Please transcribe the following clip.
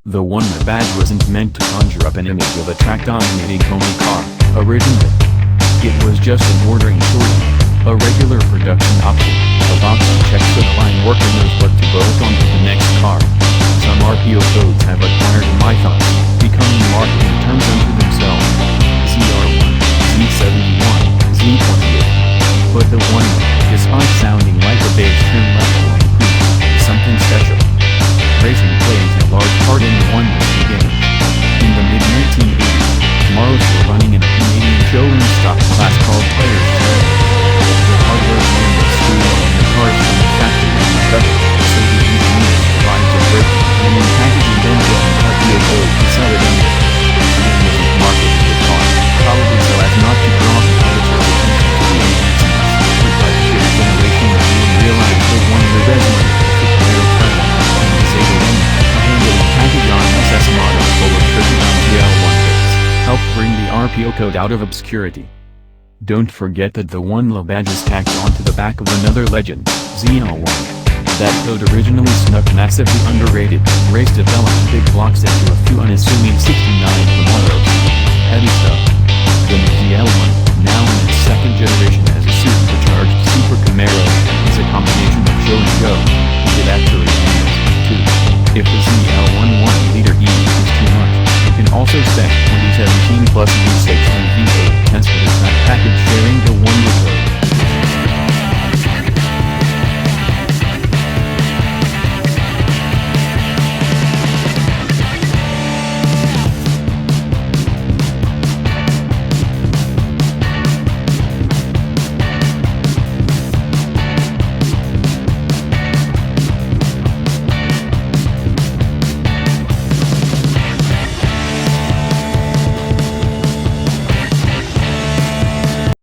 The 1LE badge wasn't meant to conjure up an image of a track-dominating homey car, originally. It was just an ordering shortcut, a regular production option, a box to check so the line worker knows what to bolt onto the next car. Some RPO codes have acquired mythos, becoming marketing terms unto themselves. ZR1, Z71, Z28. But the 1LE, despite sounding like a base trim level improvement, is something special. Racing plays a large part in the 1LE's beginnings. In the mid-1980s, Camaros were running in a Canadian showroom stock class called Players Chevy. The hardware ran was screwed on the cars from the factory on the cover, so the engineers provided a brick, and in packaging then built an RPO code to sell it under. Zion wasn't marketing the car, probably so as not to draw competitor attention to the agencies, but by the sheer generation of being realized the 1LE resume, the Aero and the ZL1, a handling package on SS models full of Chevy ZL1 bits, helped bring the RPO code out of obscurity. Don't forget that the 1LE badge is tacked onto the back of another legend, ZL1. That code originally snuck massively underrated, race-developed big blocks into a few unassuming 69 Camaros. Heavy stuff. The ZL1, now in its second generation as a supercharged Super Camaro, is a combination of showing